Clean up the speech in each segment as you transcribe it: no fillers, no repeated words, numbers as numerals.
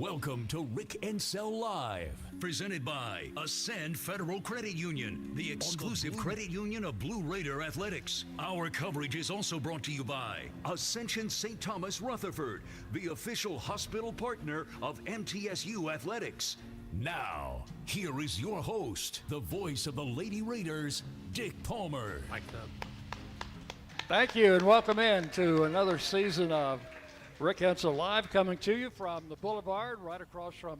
Welcome to Rick Insell Live, presented by Ascend Federal Credit Union, the exclusive credit union of Blue Raider Athletics. Our coverage is also brought to you by Ascension St. Thomas Rutherford, the official hospital partner of MTSU Athletics. Now, here is your host, the voice of the Lady Raiders, Dick Palmer. Thank you, and welcome in to another season of Rick Insell Live, coming to you from the Boulevard, right across from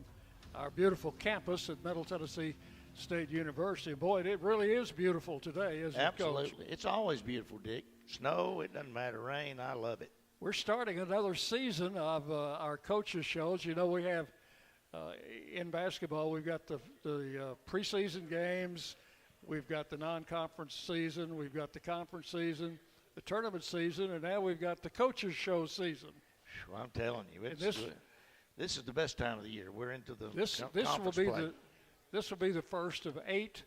our beautiful campus at Middle Tennessee State University. Boy, it really is beautiful today, isn't it, Coach? Absolutely. It's always beautiful, Dick. Snow, it doesn't matter, rain, I love it. We're starting another season of our coaches' shows. You know, we have, in basketball, we've got the preseason games, we've got the non-conference season, we've got the conference season, the tournament season, and now we've got the coaches' show season. Well, I'm telling you, this is the best time of the year. We're into the this will be the first of 8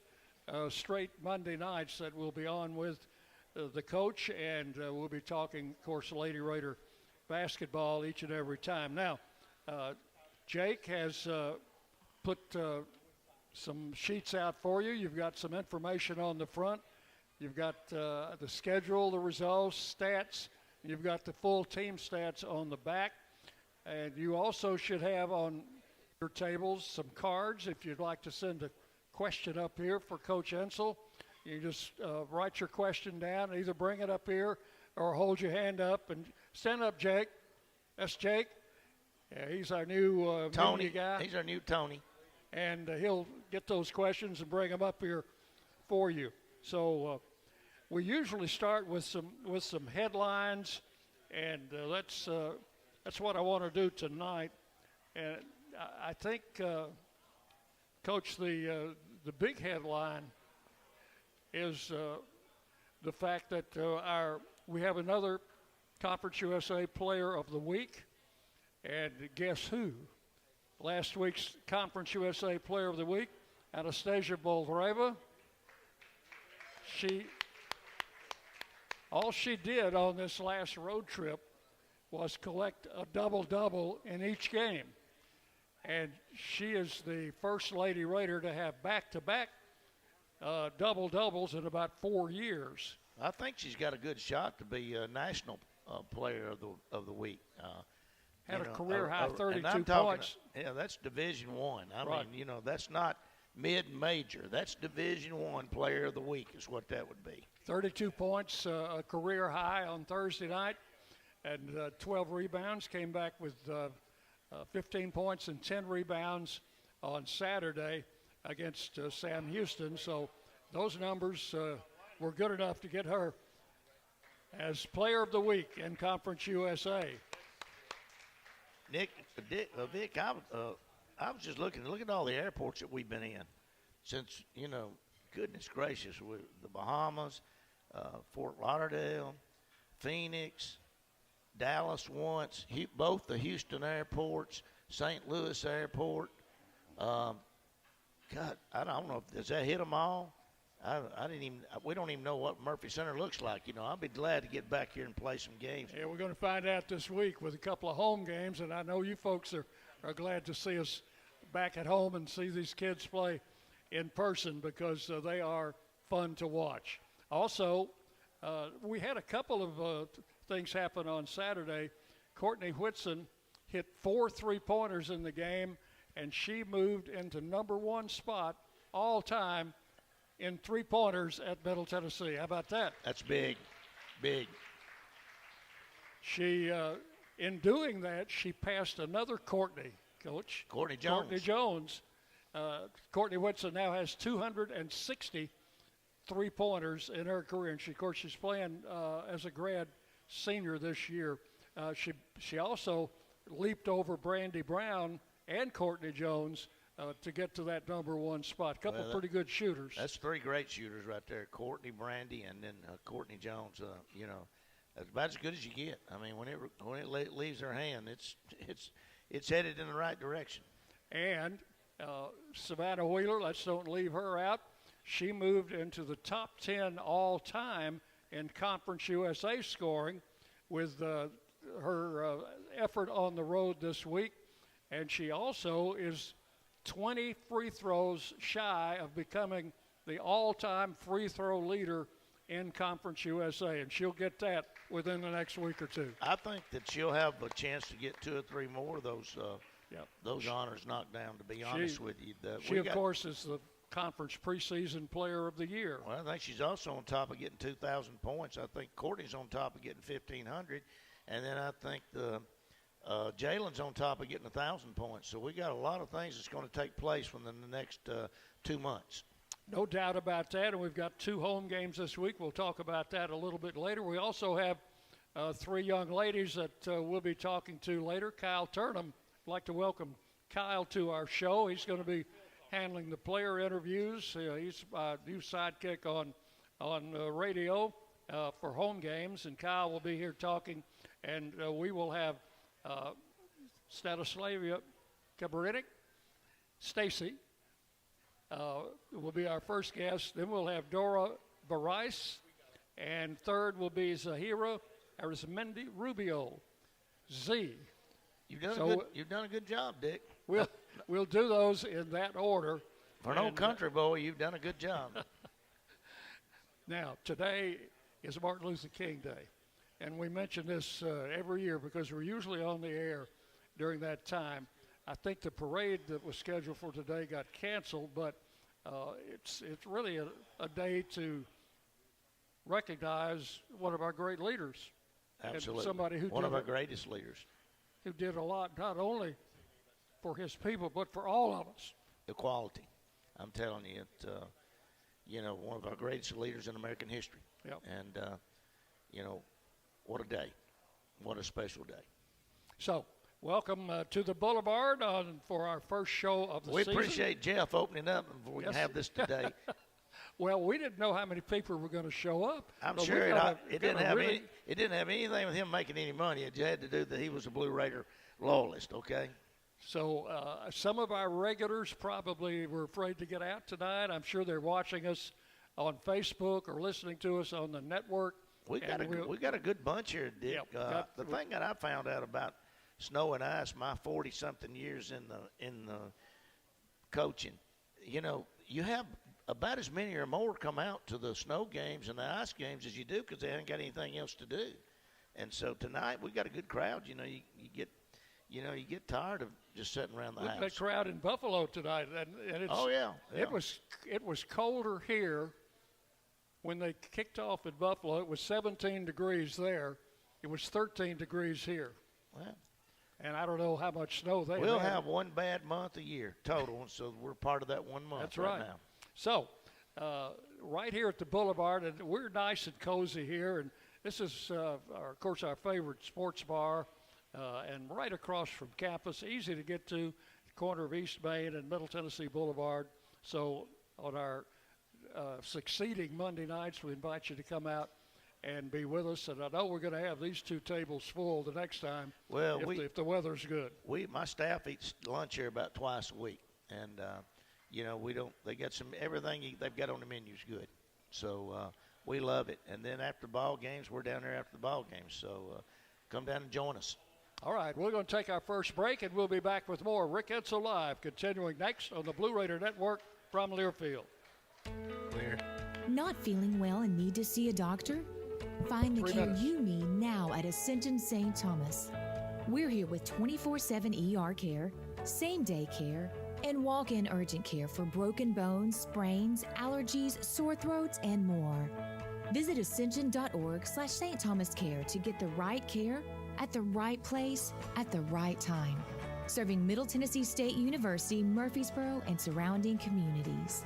straight Monday nights that we'll be on with the coach, and we'll be talking, of course, Lady Raider basketball each and every time. Now, Jake has put some sheets out for you. You've got some information on the front. You've got the schedule, the results, stats. You've got the full team stats on the back, and you also should have on your tables some cards if you'd like to send a question up here for Coach Insell. You just write your question down, either bring it up here or hold your hand up and stand up, Jake. That's Jake. Yeah, he's our new Tony guy. He's our new Tony. And he'll get those questions and bring them up here for you. So we usually start with some headlines, and that's what I want to do tonight. And I think, Coach, the big headline is the fact that we have another Conference USA Player of the Week, and guess who? Last week's Conference USA Player of the Week, Anastasia Boulevard. All she did on this last road trip was collect a double-double in each game. And she is the first Lady Raider to have back-to-back double-doubles in about 4 years. I think she's got a good shot to be a national player of the week. Had a career-high 32 points. Yeah, that's Division I. Right. I mean, that's not mid-major. That's Division I Player of the Week is what that would be. 32 points, a career high on Thursday night, and 12 rebounds. Came back with 15 points and 10 rebounds on Saturday against Sam Houston. So those numbers were good enough to get her as Player of the Week in Conference USA. Vic, I was just look at all the airports that we've been in since, goodness gracious, the Bahamas, Fort Lauderdale, Phoenix, Dallas once, both the Houston airports, St. Louis airport. God, I don't know, does that hit them all? We don't even know what Murphy Center looks like. I'll be glad to get back here and play some games. Yeah, we're going to find out this week with a couple of home games, and I know you folks are glad to see us back at home and see these kids play in person because they are fun to watch. Also, we had a couple of things happen on Saturday. Courtney Whitson hit 4 3-pointers in the game, and she moved into number 1 spot all time in 3-pointers at Middle Tennessee. How about that? That's big, big. She, in doing that, she passed another Courtney, Coach. Courtney Jones. Courtney Jones. Courtney Whitson now has 260 3-pointers in her career, and of course she's playing as a grad senior this year. She also leaped over Brandy Brown and Courtney Jones to get to that number 1 spot. A couple pretty good shooters. That's 3 great shooters right there: Courtney, Brandy, and then Courtney Jones. That's about as good as you get. I mean, when it leaves her hand, it's headed in the right direction. And Savannah Wheeler, let's don't leave her out. She moved into the top 10 all-time in Conference USA scoring with her effort on the road this week. and she also is 20 free throws shy of becoming the all-time free throw leader in Conference USA, and she'll get that within the next week or two. I think that she'll have a chance to get 2 or 3 more of those honors knocked down, to be honest with you. She, of course, is the conference preseason player of the year. Well, I think she's also on top of getting 2,000 points. I think Courtney's on top of getting 1,500, and then I think Jalen's on top of getting 1,000 points. So we got a lot of things that's going to take place within the next 2 months. No doubt about that, and we've got 2 home games this week. We'll talk about that a little bit later. We also have 3 young ladies that we'll be talking to later. Kyle Turnham, I'd like to welcome Kyle to our show. He's going to be handling the player interviews. He's a new sidekick on radio for home games, and Kyle will be here talking, and we will have Stanislava Kabarinic, Stacy, will be our first guest. Then we'll have Dora Barais, and third will be Zahira Arizmendi Rubio, Z. You've done a good job, Dick. We'll do those in that order. For an old country boy, you've done a good job. Now, today is Martin Luther King Day, and we mention this every year because we're usually on the air during that time. I think the parade that was scheduled for today got canceled, but it's really a day to recognize one of our great leaders. Absolutely. Somebody who one of our greatest leaders. Who did a lot, not only for his people, but for all of us. Equality. I'm telling you, one of our greatest leaders in American history. Yep. And, what a day. What a special day. So, welcome to the Boulevard for our first show of the season. We appreciate Jeff opening up before we can have this today. Well, we didn't know how many people were going to show up. I'm sure it didn't have anything with him making any money. It had to do that he was a Blue Raider loyalist, okay? So some of our regulars probably were afraid to get out tonight. I'm sure they're watching us on Facebook or listening to us on the network. We got a good bunch here, Dick. The thing that I found out about snow and ice, my 40-something years in the coaching, you have about as many or more come out to the snow games and the ice games as you do because they haven't got anything else to do. And so tonight we got a good crowd. You get tired of just sitting around the house. Look at that crowd in Buffalo tonight, and it's, yeah. It was colder here when they kicked off in Buffalo. It was 17 degrees there. It was 13 degrees here. Well, and I don't know how much snow they We'll had. have one bad month a year total, so we're part of that 1 month. That's right. Now. So, right here at the Boulevard, and we're nice and cozy here, and this is, of course, our favorite sports bar, and right across from campus, easy to get to, corner of East Main and Middle Tennessee Boulevard. So, on our succeeding Monday nights, we invite you to come out and be with us. And I know we're going to have these 2 tables full the next time. Well, if the weather's good. My staff eats lunch here about twice a week, and they got everything they've got on the menu's good. So we love it. And then after ball games, we're down there after the ball games. So come down and join us. All right, we're going to take our first break, and we'll be back with more Rick Insell Live, continuing next on the Blue Raider Network from Learfield. Not feeling well and need to see a doctor? Find the care you need now at Ascension St. Thomas. We're here with 24/7 ER care, same-day care, and walk-in urgent care for broken bones, sprains, allergies, sore throats, and more. Visit ascension.org/St. Thomas Care to get the right care at the right place at the right time. Serving Middle Tennessee State University, Murfreesboro, and surrounding communities.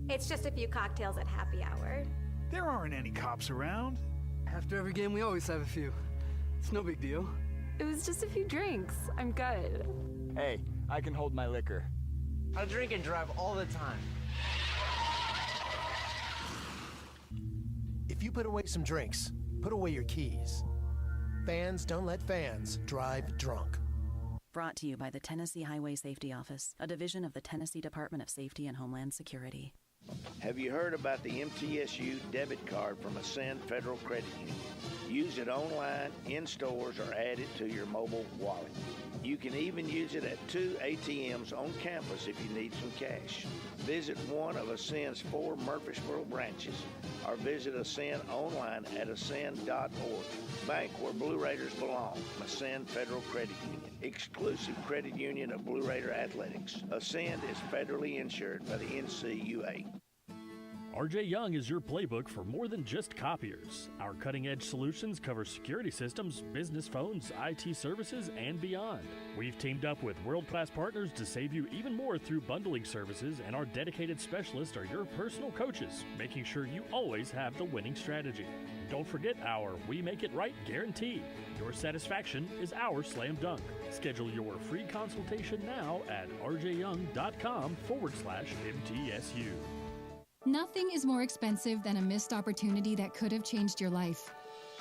It's just a few cocktails at happy hour. There aren't any cops around. After every game, we always have a few. It's no big deal. It was just a few drinks. I'm good. Hey, I can hold my liquor. I drink and drive all the time. If you put away some drinks, put away your keys. Fans don't let fans drive drunk. Brought to you by the Tennessee Highway Safety Office, a division of the Tennessee Department of Safety and Homeland Security. Have you heard about the MTSU debit card from Ascend Federal Credit Union? Use it online, in stores, or add it to your mobile wallet. You can even use it at 2 ATMs on campus if you need some cash. Visit one of Ascend's 4 Murfreesboro branches or visit Ascend online at ascend.org. Bank where Blue Raiders belong. Ascend Federal Credit Union. Exclusive credit union of Blue Raider Athletics. Ascend is federally insured by the NCUA. RJ Young is your playbook for more than just copiers. Our cutting-edge solutions cover security systems, business phones, IT services, and beyond. We've teamed up with world-class partners to save you even more through bundling services, and our dedicated specialists are your personal coaches, making sure you always have the winning strategy. Don't forget our We Make It Right guarantee. Your satisfaction is our slam dunk. Schedule your free consultation now at rjyoung.com/MTSU. Nothing is more expensive than a missed opportunity that could have changed your life.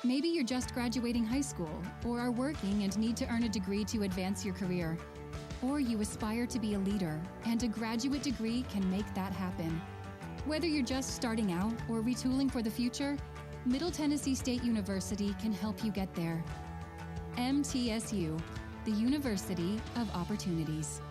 Maybe you're just graduating high school, or are working and need to earn a degree to advance your career. Or you aspire to be a leader, and a graduate degree can make that happen. Whether you're just starting out or retooling for the future, Middle Tennessee State University can help you get there. MTSU, the University of Opportunities.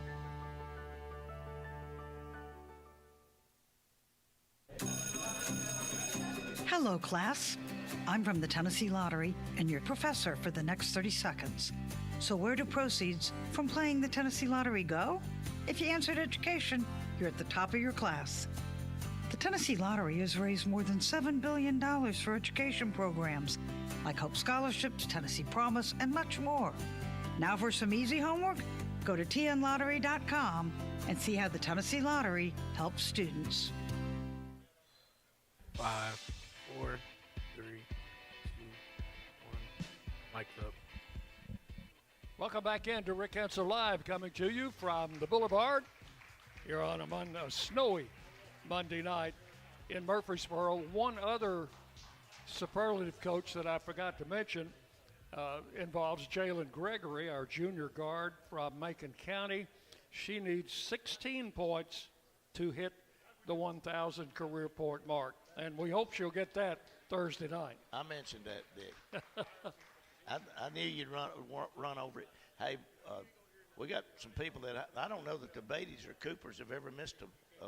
Hello, class. I'm from the Tennessee Lottery and your professor for the next 30 seconds. So where do proceeds from playing the Tennessee Lottery go? If you answered education, you're at the top of your class. The Tennessee Lottery has raised more than $7 billion for education programs like Hope Scholarships, Tennessee Promise, and much more. Now for some easy homework, go to tnlottery.com and see how the Tennessee Lottery helps students. 5, 4, 3, 2, 1. Mic's up. Welcome back into Rick Insell Live, coming to you from the Boulevard here on a snowy Monday night in Murfreesboro. One other superlative coach that I forgot to mention involves Jalen Gregory, our junior guard from Macon County. She needs 16 points to hit the 1,000 career point mark, and we hope she'll get that Thursday night. I mentioned that, Dick. I knew you'd run over it. Hey, we got some people that I don't know that the Beatties or Coopers have ever missed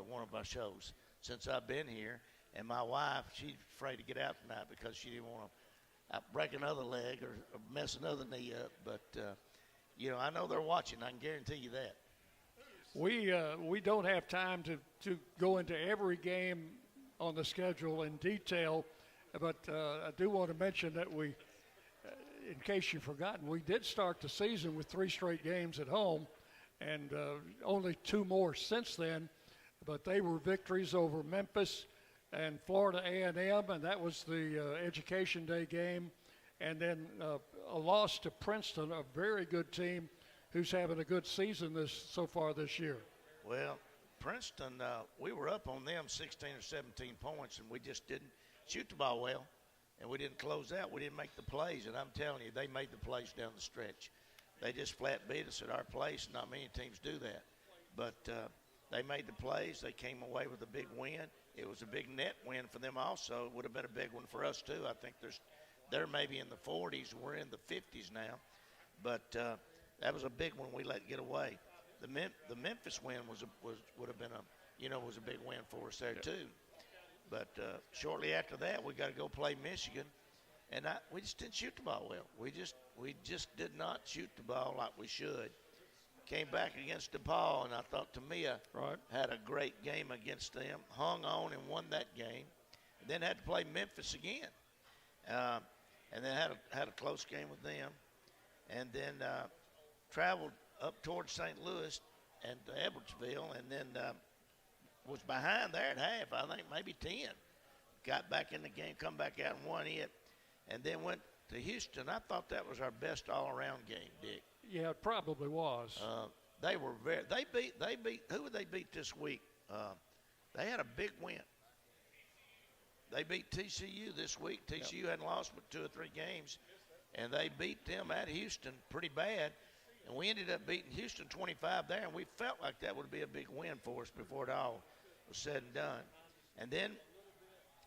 one of our shows since I've been here. And my wife, she's afraid to get out tonight because she didn't want to break another leg or mess another knee up. But, I know they're watching. I can guarantee you that. We don't have time to go into every game on the schedule in detail, but I do want to mention that we, in case you've forgotten, we did start the season with 3 straight games at home, and only 2 more since then. But they were victories over Memphis and Florida A&M, and that was the Education Day game, and then a loss to Princeton, a very good team who's having a good season so far this year. Well, Princeton, we were up on them 16 or 17 points, and we just didn't shoot the ball well, and we didn't close out. We didn't make the plays, and I'm telling you, they made the plays down the stretch. They just flat beat us at our place. Not many teams do that. But they made the plays. They came away with a big win. It was a big net win for them also. It would have been a big one for us, too. I think they're maybe in the 40s. We're in the 50s now. But that was a big one we let get away. The Memphis win would have been was a big win for us there too. But shortly after that, we got to go play Michigan, and we just didn't shoot the ball well. We just did not shoot the ball like we should. Came back against DePaul, and I thought Tamia had a great game against them. Hung on and won that game. And then had to play Memphis again, and then had a close game with them, and then traveled up towards St. Louis and to Edwardsville, and then was behind there at half, I think maybe 10. Got back in the game, come back out and won it, and then went to Houston. I thought that was our best all-around game, Dick. Yeah, it probably was. They beat who would they beat this week? They had a big win. They beat TCU this week. TCU hadn't lost but 2 or 3 games, and they beat them at Houston pretty bad. And we ended up beating Houston 25 there, and we felt like that would be a big win for us before it all was said and done. And then,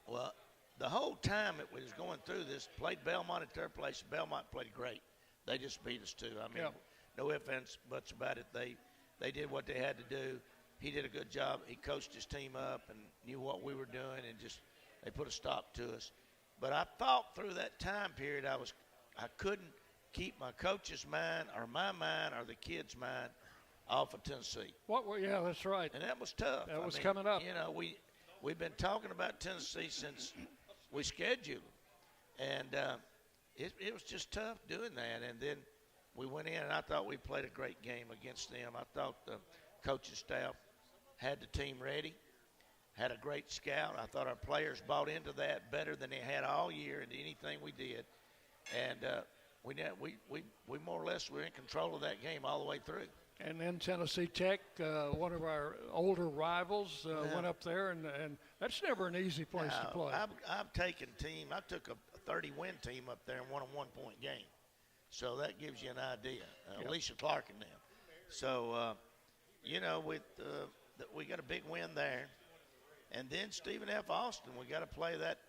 well, the whole time it was going through this, played Belmont at their place. Belmont played great. They just beat us too. I mean, no ifs, ands, buts about it. They did what they had to do. He did a good job. He coached his team up and knew what we were doing, and just they put a stop to us. But I thought through that time period I couldn't keep my coach's mind or my mind or the kids' mind off of Tennessee. Yeah, that's right. And that was tough. That was coming up. You know, we've been talking about Tennessee since we scheduled them. And it was just tough doing that. And then we went in, and I thought we played a great game against them. I thought the coaching staff had the team ready, had a great scout. I thought our players bought into that better than they had all year into anything we did. And we more or less were in control of that game all the way through. And then Tennessee Tech, one of our older rivals, went up there, and that's never an easy place to play. I've taken I took a 30-win team up there and won a one-point game. So that gives you an idea. Alicia Clark and them. So, you know, we got a big win there. And then Stephen F. Austin, we got to play that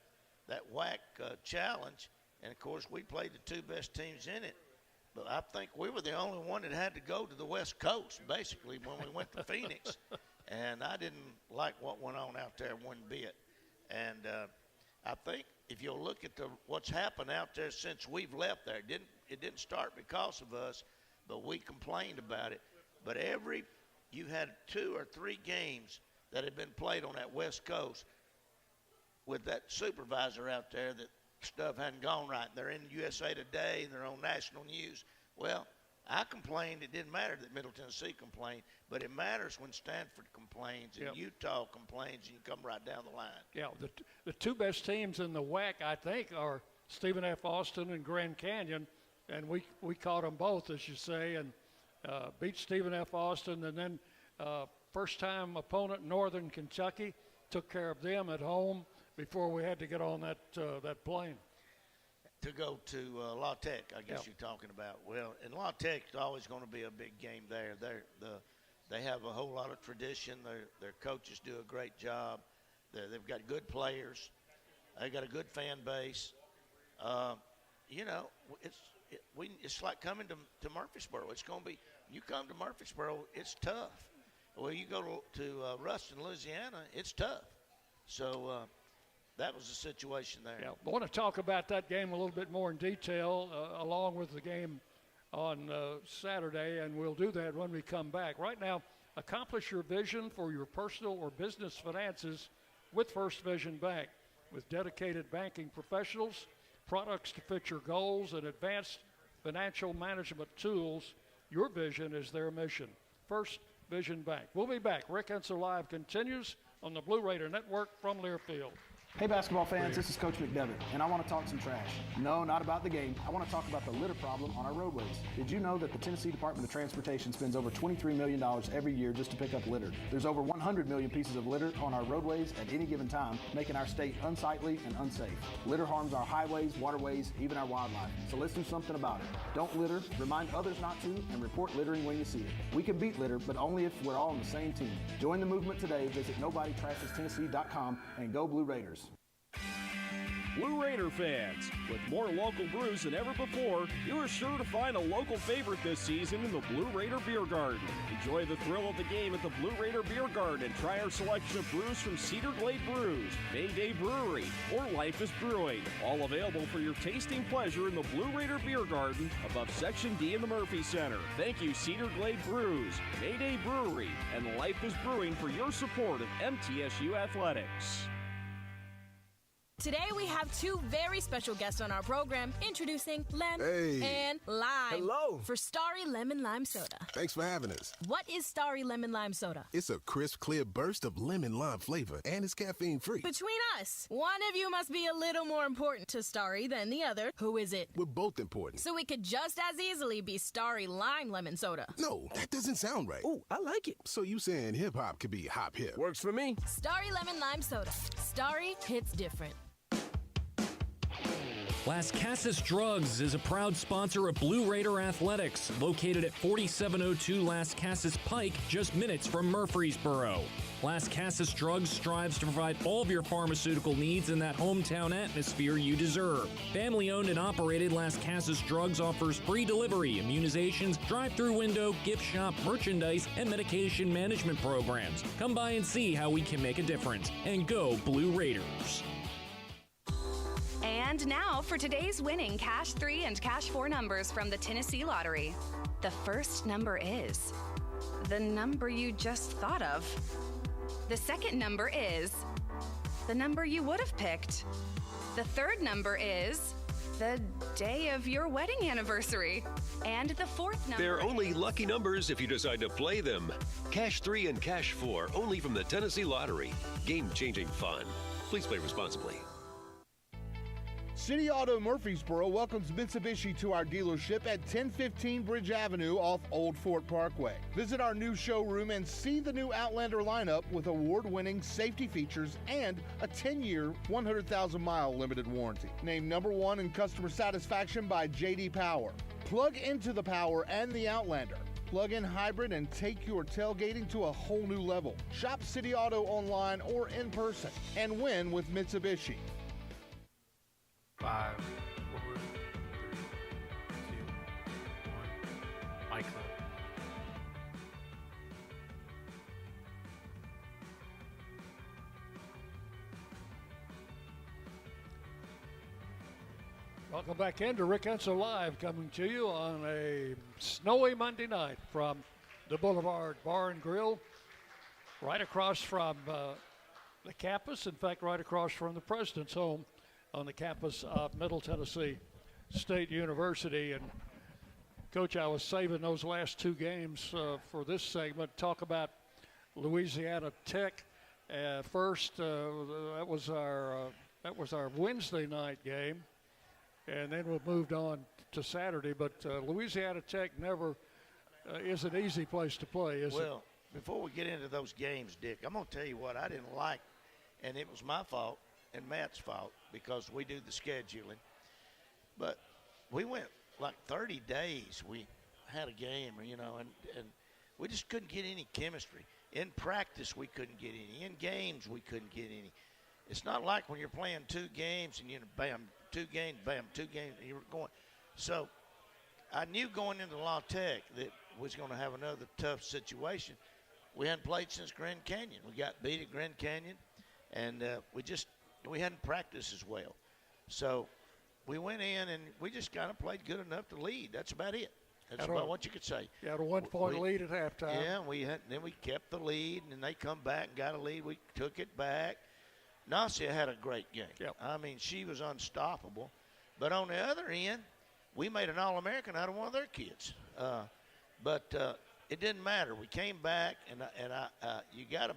WAC challenge. And, of course, we played the two best teams in it. But I think we were the only one that had to go to the West Coast, basically, when we went to Phoenix. And I didn't like what went on out there one bit. And I think if you'll look at what's happened out there since we've left there, it didn't start because of us, but we complained about it. But you had 2 or 3 games that had been played on that West Coast with that supervisor out there that stuff hadn't gone right. They're in USA Today, and they're on national news. Well, I complained. It didn't matter that Middle Tennessee complained, but it matters when Stanford complains and Utah complains, and you come right down the line. Yeah, the 2 best teams in the WAC, I think, are Stephen F. Austin and Grand Canyon, and we caught them both, as you say, and beat Stephen F. Austin, and then first-time opponent Northern Kentucky took care of them at home before we had to get on that plane. To go to La Tech, I guess you're talking about. Well, and La Tech's always going to be a big game there. They have a whole lot of tradition. Their coaches do a great job. They've got good players. They got a good fan base. You know, it's like coming to Murfreesboro. It's going to be, you come to Murfreesboro, it's tough. Well, you go to Ruston, Louisiana, it's tough. So that was the situation there. Yeah, I want to talk about that game a little bit more in detail, along with the game on Saturday, and we'll do that when we come back. Right now, accomplish your vision for your personal or business finances with First Vision Bank. With dedicated banking professionals, products to fit your goals, and advanced financial management tools, your vision is their mission. First Vision Bank. We'll be back. Rick Insell Live continues on the Blue Raider Network from Learfield. Hey basketball fans, this is Coach McDevitt, and I want to talk some trash. No, not about the game. I want to talk about the litter problem on our roadways. Did you know that the Tennessee Department of Transportation spends over $23 million every year just to pick up litter? There's over 100 million pieces of litter on our roadways at any given time, making our state unsightly and unsafe. Litter harms our highways, waterways, even our wildlife. So let's do something about it. Don't litter, remind others not to, and report littering when you see it. We can beat litter, but only if we're all on the same team. Join the movement today. Visit NobodyTrashesTennessee.com and go Blue Raiders. Blue Raider fans, with more local brews than ever before, you are sure to find a local favorite this season in the Blue Raider Beer Garden. Enjoy the thrill of the game at the Blue Raider Beer Garden and try our selection of brews from Cedar Glade Brews, Mayday Brewery, or Life is Brewing. All available for your tasting pleasure in the Blue Raider Beer Garden above Section D in the Murphy Center. Thank you, Cedar Glade Brews, Mayday Brewery, and Life is Brewing for your support of MTSU Athletics. Today we have 2 very special guests on our program, introducing Lem and Lime. Hello. For Starry Lemon Lime Soda. Thanks for having us. What is Starry Lemon Lime Soda? It's a crisp, clear burst of lemon lime flavor, and it's caffeine-free. Between us, one of you must be a little more important to Starry than the other. Who is it? We're both important. So it could just as easily be Starry Lime Lemon Soda. No, that doesn't sound right. Oh, I like it. So you saying hip-hop could be hop-hip? Works for me. Starry Lemon Lime Soda. Starry hits different. Las Casas Drugs is a proud sponsor of Blue Raider Athletics, located at 4702 Las Casas Pike, just minutes from Murfreesboro. Las Casas Drugs strives to provide all of your pharmaceutical needs in that hometown atmosphere you deserve. Family-owned and operated, Las Casas Drugs offers free delivery, immunizations, drive-through window, gift shop, merchandise, and medication management programs. Come by and see how we can make a difference. And go Blue Raiders. And now for today's winning Cash 3 and Cash 4 numbers from the Tennessee Lottery. The first number is the number you just thought of. The second number is the number you would have picked. The third number is the day of your wedding anniversary. And the fourth number They're only lucky numbers if you decide to play them. Cash 3 and Cash 4, only from the Tennessee Lottery. Game-changing fun. Please play responsibly. City Auto Murfreesboro welcomes Mitsubishi to our dealership at 1015 Bridge Avenue off Old Fort Parkway. Visit our new showroom and see the new Outlander lineup with award-winning safety features and a 10-year, 100,000-mile limited warranty. Named #1 in customer satisfaction by J.D. Power. Plug into the Power and the Outlander. Plug-in hybrid and take your tailgating to a whole new level. Shop City Auto online or in person and win with Mitsubishi. 5, 4, 3, 2, 1. Mic up. Welcome back into Rick Insell Live, coming to you on a snowy Monday night from the Boulevard Bar and Grill, right across from the campus. In fact, right across from the president's home on the campus of Middle Tennessee State University. And Coach, I was saving those last two games for this segment. Talk about Louisiana Tech first. That was our Wednesday night game, and then we moved on to Saturday. But Louisiana Tech never is an easy place to play, is it? Well, before we get into those games, Dick, I'm going to tell you what I didn't like, and it was my fault and Matt's fault because we do the scheduling. But we went like 30 days. We had a game, you know, and we just couldn't get any chemistry. In practice, we couldn't get any. In games, we couldn't get any. It's not like when you're playing two games and you bam, 2 games, bam, 2 games, and you're going. So I knew going into La Tech that was going to have another tough situation. We hadn't played since Grand Canyon. We got beat at Grand Canyon, and we hadn't practiced as well. So we went in and we just kind of played good enough to lead. That's about it. That's about what you could say. You had a 1-point lead at halftime. Yeah, then we kept the lead, and then they come back and got a lead. We took it back. Nasia had a great game. Yep. I mean, she was unstoppable. But on the other end, we made an All-American out of one of their kids. But it didn't matter. We came back, and you got to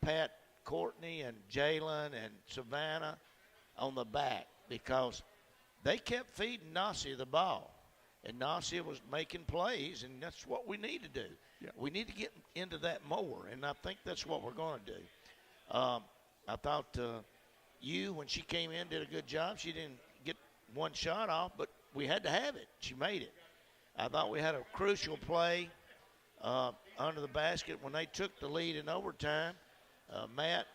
pat Courtney and Jalen and Savannah on the back because they kept feeding Nasia the ball. And Nasia was making plays, and that's what we need to do. Yep. We need to get into that more, and I think that's what we're going to do. I thought when she came in, did a good job. She didn't get one shot off, but we had to have it. She made it. I thought we had a crucial play under the basket when they took the lead in overtime. Matt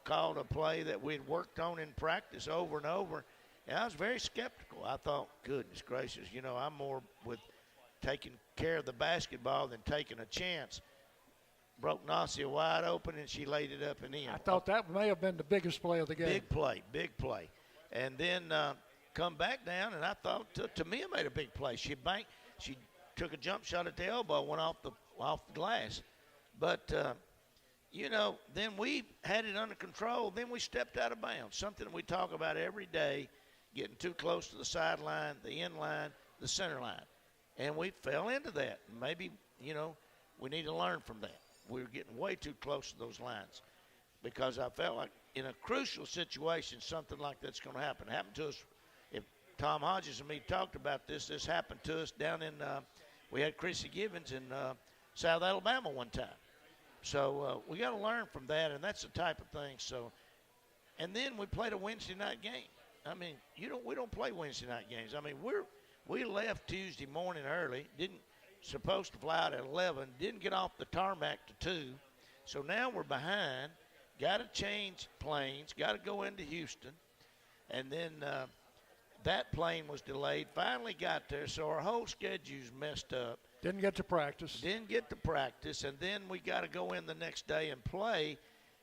called a play that we'd worked on in practice over and over, and I was very skeptical. I thought, goodness gracious, you know, I'm more with taking care of the basketball than taking a chance. Broke Nasia wide open, and she laid it up and in. I thought that may have been the biggest play of the game. Big play. And then come back down, and I thought Tamia made a big play. She took a jump shot at the elbow, went off the glass. But, you know, then we had it under control. Then we stepped out of bounds, something we talk about every day, getting too close to the sideline, the end line, the center line. And we fell into that. Maybe, you know, we need to learn from that. We were getting way too close to those lines because I felt like in a crucial situation, something like that's going to happen. It happened to us. If Tom Hodges and me talked about this happened to us down in we had Chrissy Givens in South Alabama one time. So we got to learn from that, and that's the type of thing. So, and then we played a Wednesday night game. I mean, we don't play Wednesday night games. I mean, we left Tuesday morning early. Supposed to fly out at 11. Didn't get off the tarmac to 2. So now we're behind. Got to change planes. Got to go into Houston, and then that plane was delayed. Finally got there, so our whole schedule's messed up. Didn't get to practice. And then we got to go in the next day and play.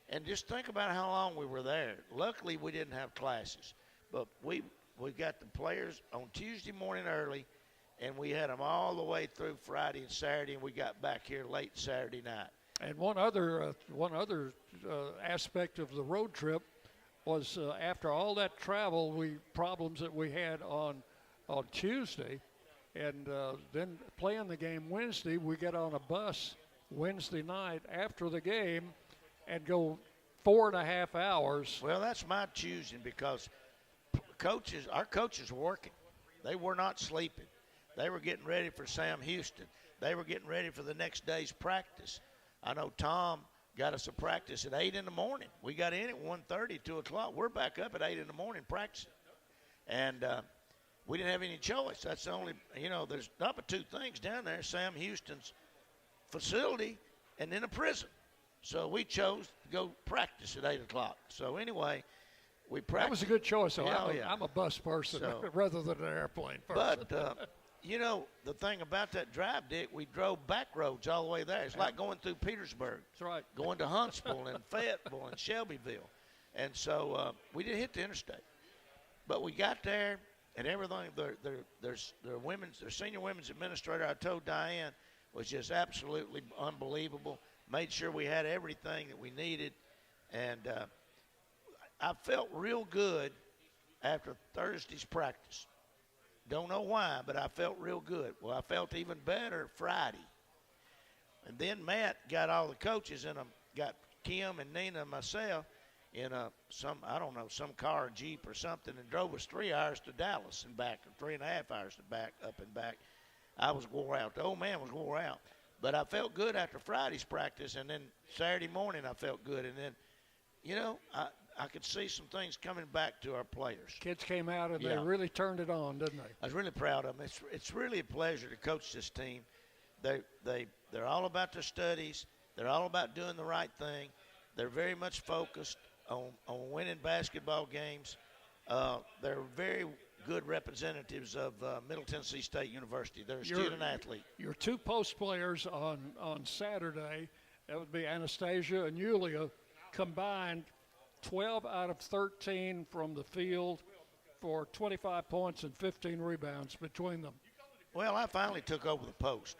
And just think about how long we were there. Luckily, we didn't have classes. But we got the players on Tuesday morning early, and we had them all the way through Friday and Saturday, and we got back here late Saturday night. And one other aspect of the road trip was after all that travel, problems that we had on Tuesday, and then playing the game Wednesday, we get on a bus Wednesday night after the game and go 4.5 hours. Well, that's my choosing because our coaches were working. They were not sleeping. They were getting ready for Sam Houston. They were getting ready for the next day's practice. I know Tom got us a practice at 8 in the morning. We got in at 1:30, 2 o'clock. We're back up at 8 in the morning practicing. And we didn't have any choice. That's the only, there's not but two things down there, Sam Houston's facility and then a prison. So we chose to go practice at 8 o'clock. So anyway, we practiced. That was a good choice. So Yeah, I'm a bus person rather than an airplane person. But, the thing about that drive, Dick, we drove back roads all the way there. It's like going through Petersburg. That's right. Going to Huntsville and Fayetteville and Shelbyville. And so we didn't hit the interstate. But we got there, and everything, their senior women's administrator, I told Diane, was just absolutely unbelievable. Made sure we had everything that we needed. And I felt real good after Thursday's practice. Don't know why, but I felt real good. Well, I felt even better Friday. And then Matt got all the coaches in got Kim and Nina and myself in some car or Jeep or something, and drove us 3 hours to Dallas and back, or 3.5 hours to back, up and back. I was wore out. The old man was wore out. But I felt good after Friday's practice, and then Saturday morning I felt good. And then, I could see some things coming back to our players. Kids came out and they really turned it on, didn't they? I was really proud of them. It's really a pleasure to coach this team. They're all about their studies. They're all about doing the right thing. They're very much focused on winning basketball games. They're very good representatives of Middle Tennessee State University. They're a student athlete. Your two post players on Saturday, that would be Anastasia and Yulia, combined 12 out of 13 from the field for 25 points and 15 rebounds between them. Well, I finally took over the post.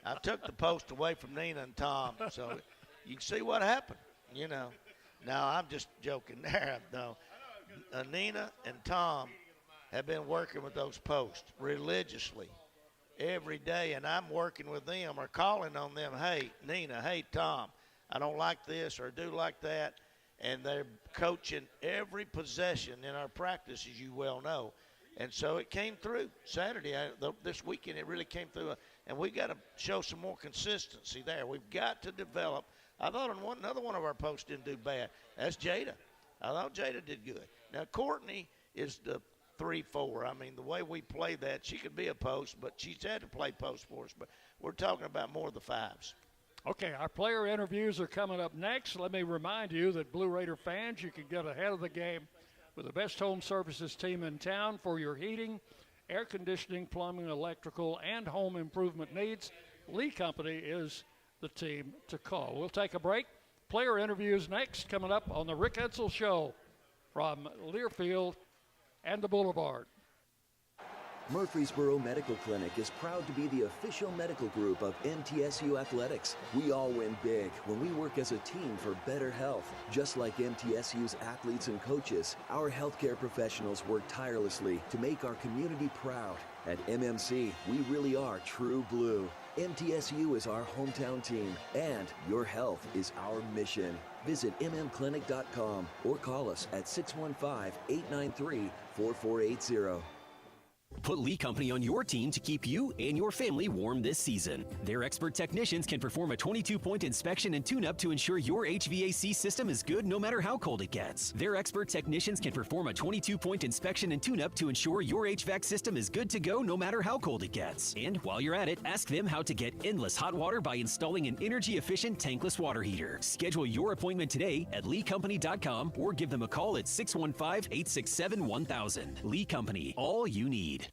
I took the post away from Nina and Tom, so you can see what happened, Now, I'm just joking there. No, Nina and Tom have been working with those posts religiously every day, and I'm working with them or calling on them, hey, Nina, hey, Tom, I don't like this or do like that. And they're coaching every possession in our practice, as you well know. And so it came through Saturday. This weekend it really came through. And we've got to show some more consistency there. We've got to develop. I thought another one of our posts didn't do bad. That's Jada. I thought Jada did good. Now, Courtney is the 3-4. I mean, the way we play that, she could be a post, but she's had to play post for us. But we're talking about more of the fives. Okay, our player interviews are coming up next. Let me remind you that Blue Raider fans, you can get ahead of the game with the best home services team in town for your heating, air conditioning, plumbing, electrical, and home improvement needs. Lee Company is the team to call. We'll take a break. Player interviews next, coming up on the Rick Insell Show from Learfield and the Boulevard. Murfreesboro Medical Clinic is proud to be the official medical group of MTSU Athletics. We all win big when we work as a team for better health. Just like MTSU's athletes and coaches, our healthcare professionals work tirelessly to make our community proud. At MMC, we really are true blue. MTSU is our hometown team, and your health is our mission. Visit mmclinic.com or call us at 615-893-4480. Put Lee Company on your team to keep you and your family warm this season. Their expert technicians can perform a 22-point inspection and tune-up to ensure your HVAC system is good no matter how cold it gets. Their expert technicians can perform a 22-point inspection and tune-up to ensure your HVAC system is good to go no matter how cold it gets. And while you're at it, ask them how to get endless hot water by installing an energy-efficient tankless water heater. Schedule your appointment today at leecompany.com or give them a call at 615-867-1000. Lee Company, all you need.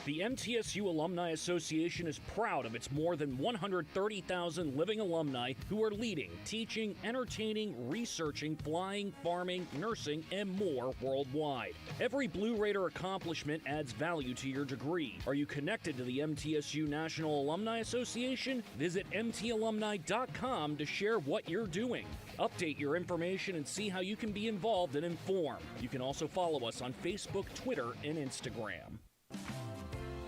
The MTSU Alumni Association is proud of its more than 130,000 living alumni who are leading, teaching, entertaining, researching, flying, farming, nursing, and more worldwide. Every Blue Raider accomplishment adds value to your degree. Are you connected to the MTSU National Alumni Association? Visit mtalumni.com to share what you're doing. Update your information and see how you can be involved and informed. You can also follow us on Facebook, Twitter, and Instagram.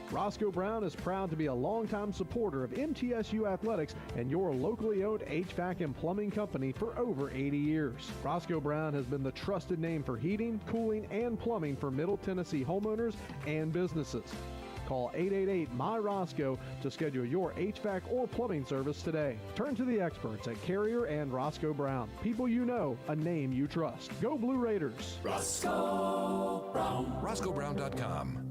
Roscoe Brown is proud to be a longtime supporter of MTSU athletics and your locally owned HVAC and plumbing company for over 80 years. Roscoe Brown has been the trusted name for heating, cooling, and plumbing for Middle Tennessee homeowners and businesses. Call 888-MY-ROSCOE to schedule your HVAC or plumbing service today. Turn to the experts at Carrier and Roscoe Brown. People you know, a name you trust. Go Blue Raiders. Roscoe Brown. RoscoeBrown.com.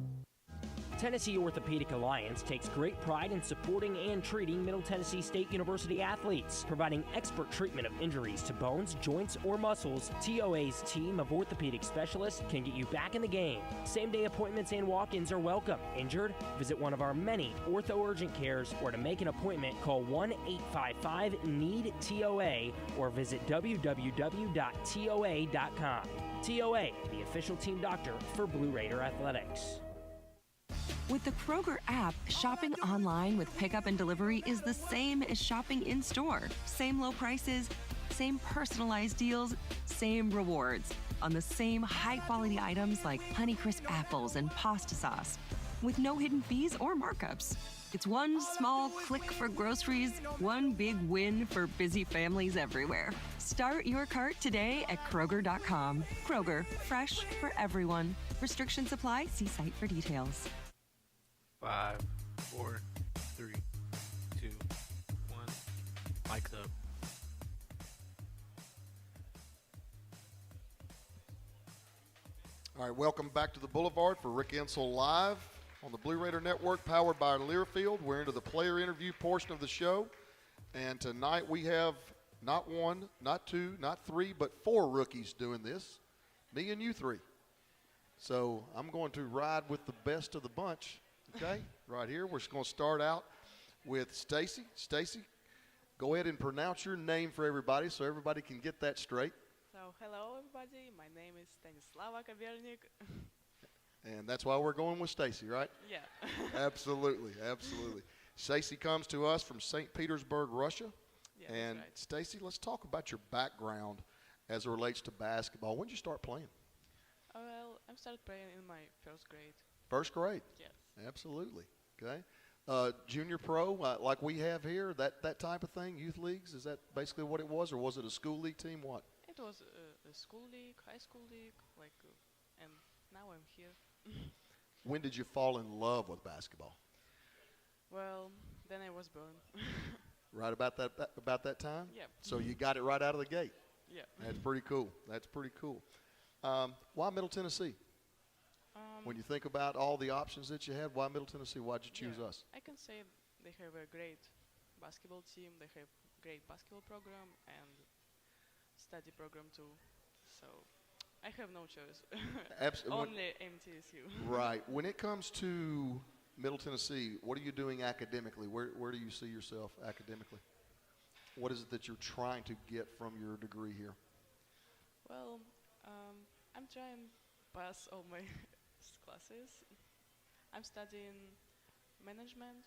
Tennessee Orthopedic Alliance takes great pride in supporting and treating Middle Tennessee State University athletes, providing expert treatment of injuries to bones, joints, or muscles. TOA's team of orthopedic specialists can get you back in the game. Same-day appointments and walk-ins are welcome. Injured? Visit one of our many ortho urgent cares, or to make an appointment, call 1-855-NEED-TOA or visit www.toa.com. TOA, the official team doctor for Blue Raider Athletics. With the Kroger app, shopping online with pickup and delivery is the same as shopping in-store. Same low prices, same personalized deals, same rewards on the same high-quality items like Honeycrisp apples and pasta sauce, with no hidden fees or markups. It's one small click for groceries, one big win for busy families everywhere. Start your cart today at Kroger.com. Kroger, fresh for everyone. Restrictions apply. See site for details. 5, 4, 3, 2, 1. Mic's up. All right, welcome back to the Boulevard for Rick Insell Live on the Blue Raider Network, powered by Learfield. We're into the player interview portion of the show, and tonight we have not one, not two, not three, but 4 rookies doing this, me and you 3. So I'm going to ride with the best of the bunch. Okay, right here. We're just going to start out with Stacy. Stacy, go ahead and pronounce your name for everybody so everybody can get that straight. So, hello everybody. My name is Stanislava Kabernik. And that's why we're going with Stacy, right? Yeah. Absolutely, absolutely. Stacy comes to us from St. Petersburg, Russia. Yeah, and that's right. Stacy, let's talk about your background as it relates to basketball. When did you start playing? Well, I started playing in my first grade. First grade? Yes. Absolutely. Okay. Junior pro, like we have here, that type of thing, youth leagues, is that basically what it was, or was it a school league team? What? It was a school league, high school league, and now I'm here. When did you fall in love with basketball? Well, then I was born. Right about that time? Yeah. So you got it right out of the gate? Yeah. That's pretty cool. That's pretty cool. Why Middle Tennessee? When you think about all the options that you had, why Middle Tennessee? Why'd you choose us? I can say they have a great basketball team. They have great basketball program and study program too. So I have no choice. Only MTSU. Right. When it comes to Middle Tennessee, what are you doing academically? Where do you see yourself academically? What is it that you're trying to get from your degree here? Well, I'm trying to pass all my classes. I'm studying management,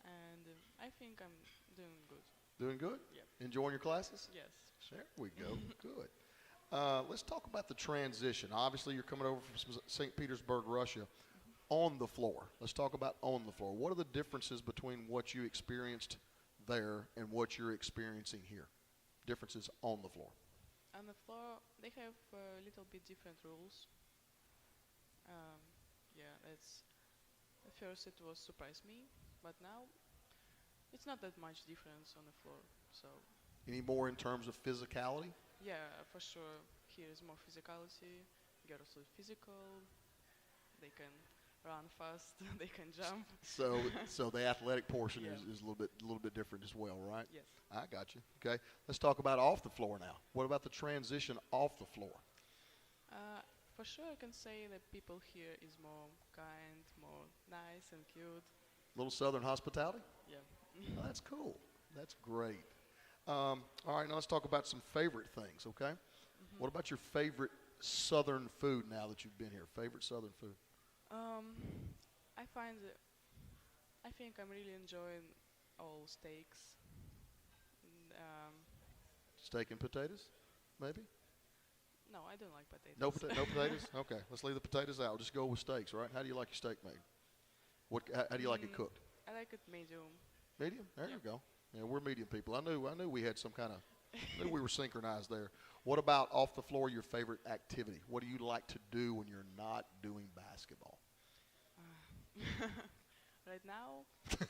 and I think I'm doing good. Doing good? Yep. Enjoying your classes? Yes. There we go. Good. Let's talk about the transition. Obviously, you're coming over from St. Petersburg, Russia. On the floor. Let's talk about on the floor. What are the differences between what you experienced there and what you're experiencing here? Differences on the floor. On the floor, they have a little bit different rules. Yeah, it's at first it was surprised me, but now it's not that much difference on the floor. So Any more in terms of physicality? yeah, for sure here is more physicality. Girls are physical. They can run fast. They can jump. So the athletic portion Yeah. is a little bit different as well, right? Yes. I got you. Okay, let's talk about off the floor now. What about the transition off the floor? For sure, I can say that people here is more kind, more nice and cute. Little Southern hospitality? Yeah. Oh, that's cool. That's great. All right, now let's talk about some favorite things, okay? What about your favorite Southern food now that you've been here? Favorite Southern food? I think I'm really enjoying all steaks. Steak and potatoes, maybe? No, I don't like potatoes. No potatoes? Okay, let's leave the potatoes out. Just go with steaks, right? How do you like your steak made? How do you like it cooked? I like it medium. Medium? There you go. Yeah, we're medium people. I knew we had some kind of, knew we were synchronized there. What about off the floor, your favorite activity? What do you like to do when you're not doing basketball? Right now?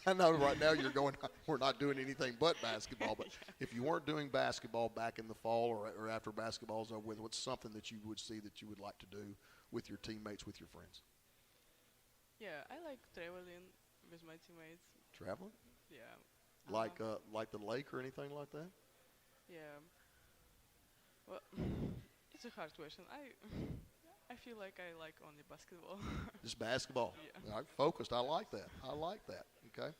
I know right now you're going, we're not doing anything but basketball, but if you weren't doing basketball back in the fall or after basketball's over with, what's something that you would see that you would like to do with your teammates, with your friends? Yeah, I like traveling with my teammates. Traveling? Yeah. Like the lake or anything like that? Yeah. Well, it's a hard question. I feel like I like only basketball. Just basketball. Yeah. All right, focused. I like that. Okay.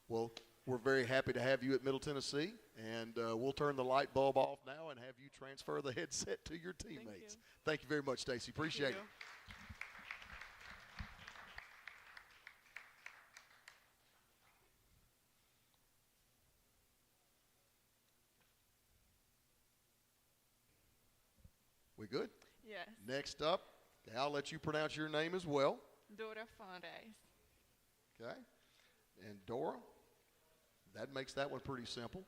Well, we're very happy to have you at Middle Tennessee, and we'll turn the light bulb off now and have you transfer the headset to your teammates. Thank you very much, Stacy. Appreciate it. We good? Yes. Next up, I'll let you pronounce your name as well. Dora Fonreis. Okay. And Dora, that makes that one pretty simple.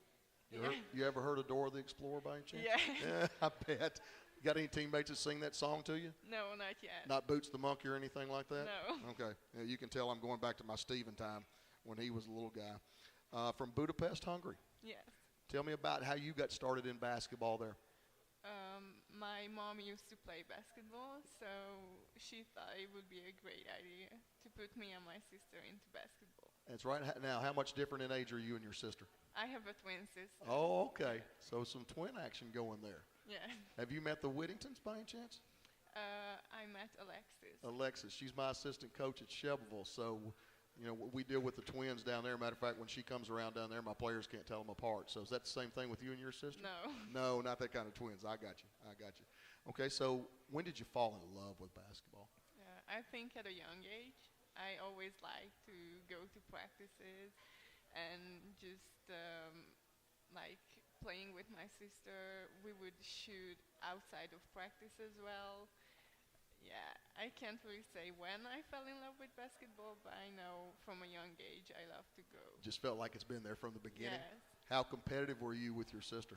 Yeah. You ever heard of Dora the Explorer by any chance? Yeah. Yeah, I bet. You got any teammates that sing that song to you? No, not yet. Not Boots the Monkey or anything like that? No. Okay. Yeah, you can tell I'm going back to my Steven time when he was a little guy. From Budapest, Hungary. Yes. Tell me about how you got started in basketball there. My mom used to play basketball, so she thought it would be a great idea to put me and my sister into basketball. That's right. Now, how much different in age are you and your sister? I have a twin sister. Oh, okay. So some twin action going there. Yeah. Have you met the Whittingtons by any chance? I met Alexis. Alexis. She's my assistant coach at Shelbyville. So, you know, we deal with the twins down there. Matter of fact, when she comes around down there, my players can't tell them apart. So is that the same thing with you and your sister? No. No, not that kind of twins. I got you. Okay, so when did you fall in love with basketball? I think at a young age. I always liked to go to practices and just like playing with my sister. We would shoot outside of practice as well. Yeah, I can't really say when I fell in love with basketball, but I know from a young age I love to go. Just felt like it's been there from the beginning? Yes. How competitive were you with your sister?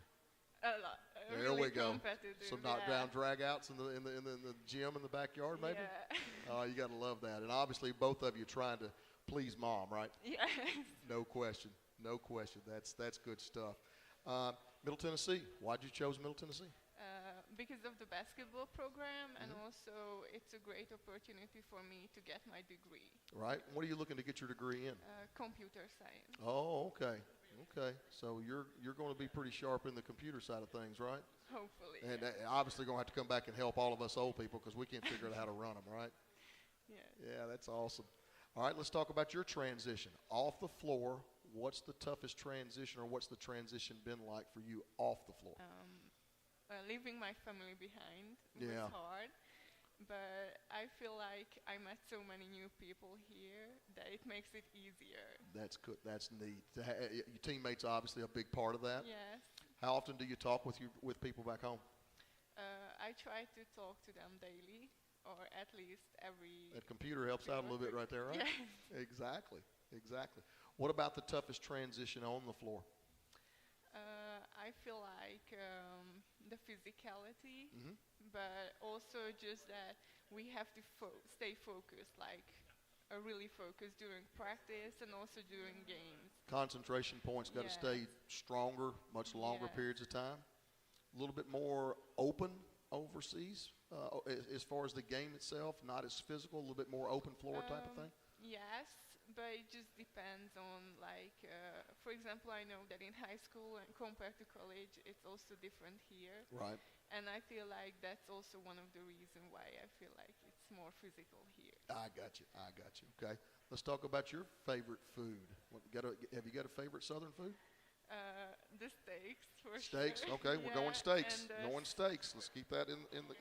A lot. There Really we go. competitive, Some knockdown dragouts in the gym in the backyard, maybe? Yeah. Oh, you got to love that. And obviously, both of you trying to please mom, right? Yes. No question. That's good stuff. Middle Tennessee. Why'd you chose Middle Tennessee? Because of the basketball program, and also it's a great opportunity for me to get my degree. Right. What are you looking to get your degree in? Computer science. Oh, okay. So you're going to be pretty sharp in the computer side of things, right? Hopefully. And obviously going to have to come back and help all of us old people because we can't figure out how to run them, right? Yeah. Yeah, that's awesome. All right, let's talk about your transition. Off the floor, what's the toughest transition, or what's the transition been like for you off the floor? Leaving my family behind was hard, but I feel like I met so many new people here that it makes it easier. That's good. That's neat. Your teammates are obviously a big part of that. Yes. How often do you talk with people back home? I try to talk to them daily, or at least every. That computer helps out a little bit right there, right? Yes. Exactly. What about the toughest transition on the floor? I feel like the physicality, but also just that we have to stay focused, like really focused during practice and also during games. Concentration points got to stay stronger, much longer periods of time. A little bit more open overseas as far as the game itself, not as physical, a little bit more open floor type of thing? Yes, but it just depends on, like, for example, I know that in high school and compared to college, it's also different here. Right. And I feel like that's also one of the reasons why I feel like it's more physical here. I got you. Okay. Let's talk about your favorite food. Have you got a favorite Southern food? The steaks, for Steaks, sure. okay, we're going steaks. Going steaks. Let's keep that in the.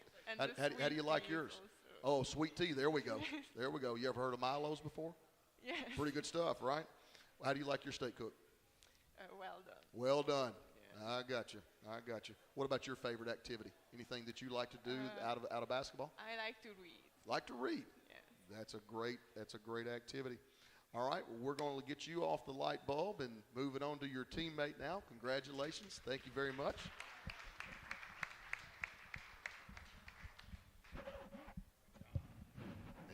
How do you like yours? Also. Oh, sweet tea. There we go. There we go. You ever heard of Milo's before? Yes. Pretty good stuff, right? How do you like your steak cooked? Well done. Well done. Yeah. I got you. What about your favorite activity? Anything that you like to do out of basketball? I like to read. Like to read? Yeah. That's a great activity. All right, well, we're going to get you off the light bulb and move it on to your teammate now. Congratulations. Thank you very much.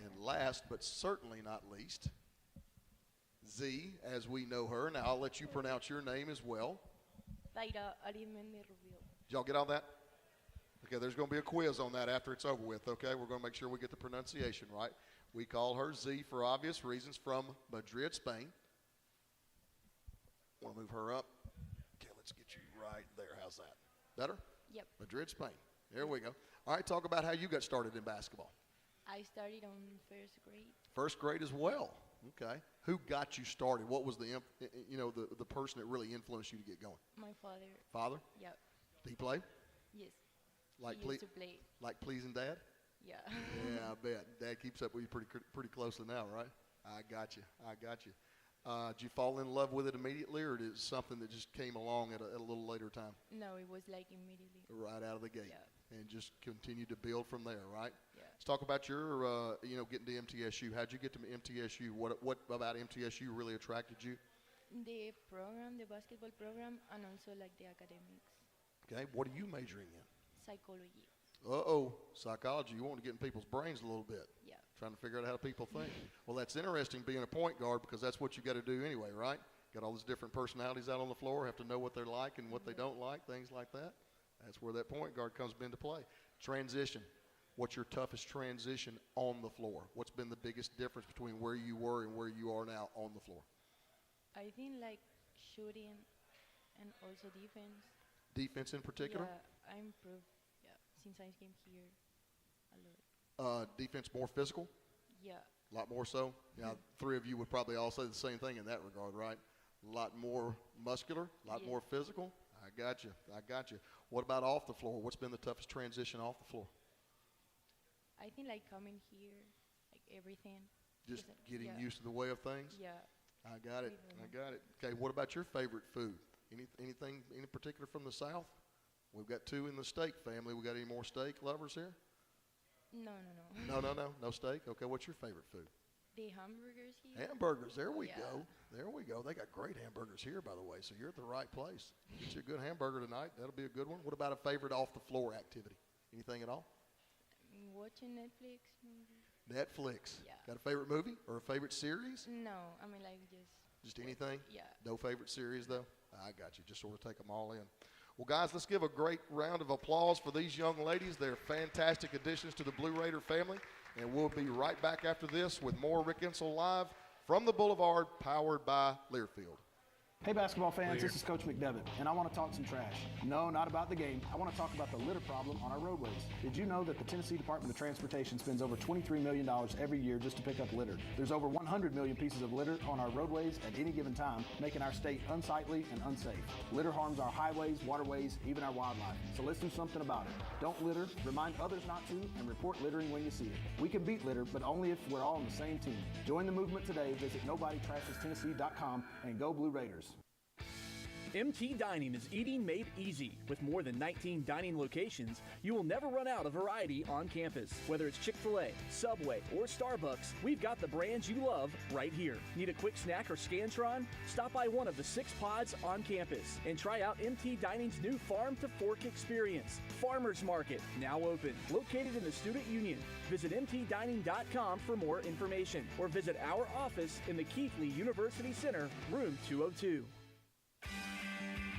And last but certainly not least, Z, as we know her. Now, I'll let you pronounce your name as well. Did y'all get all that? Okay, there's going to be a quiz on that after it's over with, okay? We're going to make sure we get the pronunciation right. We call her Z for obvious reasons, from Madrid, Spain. Want to move her up? Okay, let's get you right there. How's that? Better? Yep. Madrid, Spain. There we go. All right, talk about how you got started in basketball. I started on first grade. First grade as well. Okay. Who got you started? What was the person that really influenced you to get going? My father. Father? Yep. Did he play? Yes. Like he used to play. Like pleasing Dad? Yeah. Yeah, I bet. Dad keeps up with you pretty closely now, right? I got you. Did you fall in love with it immediately, or is it something that just came along at a little later time? No, it was like immediately. Right out of the gate. Yeah. And just continued to build from there, right? Yeah. Let's talk about your, getting to MTSU. How'd you get to MTSU? What about MTSU really attracted you? The program, the basketball program, and also like the academics. Okay. What are you majoring in? Psychology. Psychology. You want to get in people's brains a little bit. Yeah. Trying to figure out how people think. Well, that's interesting being a point guard, because that's what you got to do anyway, right? Got all these different personalities out on the floor, have to know what they're like and what they don't like, things like that. That's where that point guard comes into play. Transition. What's your toughest transition on the floor? What's been the biggest difference between where you were and where you are now on the floor? I think like shooting and also defense. Defense in particular? Yeah, I improved since I came here a lot. Defense more physical? Yeah. A lot more so? Yeah, three of you would probably all say the same thing in that regard, right? A lot more muscular, a lot more physical. I got you. What about off the floor? What's been the toughest transition off the floor? I think like coming here, like everything. Just getting used to the way of things? Yeah. I got it. Okay, what about your favorite food? Anything in particular from the South? We've got two in the steak family. We got any more steak lovers here? No. No steak? Okay, what's your favorite food? The hamburgers here. Hamburgers, there we go. They got great hamburgers here, by the way, so you're at the right place. Get you a good hamburger tonight. That'll be a good one. What about a favorite off-the-floor activity? Anything at all? Watching Netflix movie. Netflix. Yeah. Got a favorite movie or a favorite series? No, I mean like just anything? Yeah. No favorite series, though? I got you. Just sort of take them all in. Well, guys, let's give a great round of applause for these young ladies. They're fantastic additions to the Blue Raider family. And we'll be right back after this with more Rick Insell Live from the Boulevard, powered by Learfield. Hey basketball fans, this is Coach McDevitt, and I want to talk some trash. No, not about the game. I want to talk about the litter problem on our roadways. Did you know that the Tennessee Department of Transportation spends over $23 million every year just to pick up litter? There's over 100 million pieces of litter on our roadways at any given time, making our state unsightly and unsafe. Litter harms our highways, waterways, even our wildlife. So let's do something about it. Don't litter, remind others not to, and report littering when you see it. We can beat litter, but only if we're all on the same team. Join the movement today. Visit NobodyTrashesTennessee.com and go Blue Raiders. MT Dining is eating made easy. With more than 19 dining locations, you will never run out of variety on campus. Whether it's Chick-fil-A, Subway, or Starbucks, we've got the brands you love right here. Need a quick snack or Scantron? Stop by one of the 6 pods on campus and try out MT Dining's new Farm to Fork experience. Farmers Market, now open, located in the Student Union. Visit mtdining.com for more information or visit our office in the Keithley University Center, room 202.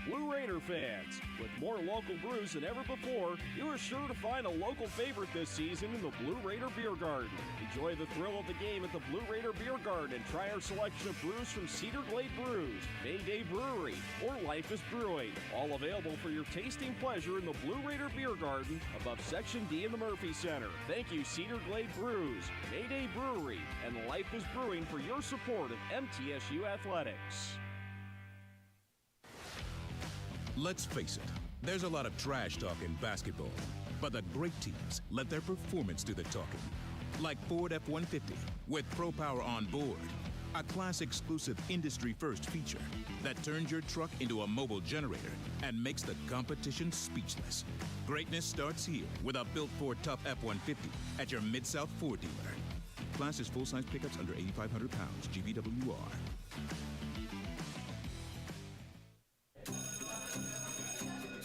Blue Raider fans, with more local brews than ever before, you are sure to find a local favorite this season in the Blue Raider Beer Garden. Enjoy the thrill of the game at the Blue Raider Beer Garden and try our selection of brews from Cedar Glade Brews, Mayday Brewery, or Life is Brewing. All available for your tasting pleasure in the Blue Raider Beer Garden above Section D in the Murphy Center. Thank you, Cedar Glade Brews, Mayday Brewery, and Life is Brewing for your support of MTSU Athletics. Let's face it, there's a lot of trash talk in basketball, but the great teams let their performance do the talking. Like Ford F-150 with Pro Power on board, a class-exclusive industry-first feature that turns your truck into a mobile generator and makes the competition speechless. Greatness starts here with a built Ford Tough F-150 at your Mid-South Ford dealer. Class is full-size pickups under 8,500 pounds, GVWR.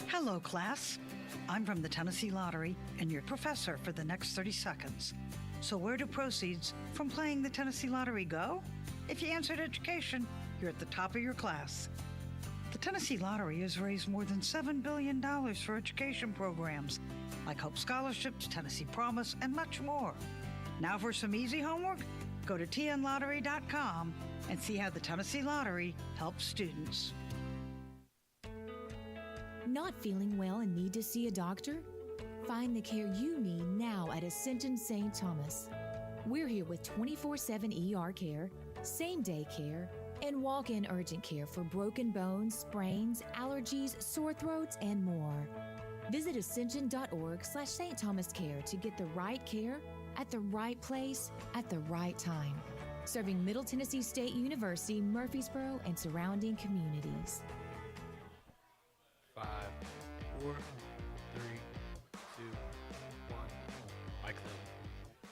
Hello, class. I'm from the Tennessee Lottery and your professor for the next 30 seconds. So where do proceeds from playing the Tennessee Lottery go? If you answered education, you're at the top of your class. The Tennessee Lottery has raised more than $7 billion for education programs like Hope Scholarships, Tennessee Promise, and much more. Now for some easy homework, go to tnlottery.com and see how the Tennessee Lottery helps students. Not feeling well and need to see a doctor? Find the care you need now at Ascension St. Thomas. We're here with 24/7 ER care, same-day care, and walk-in urgent care for broken bones, sprains, allergies, sore throats, and more. Visit ascension.org/St. Thomas Care to get the right care at the right place at the right time. Serving Middle Tennessee State University, Murfreesboro, and surrounding communities. 5, 4, 3, 2, 1. Mike Love.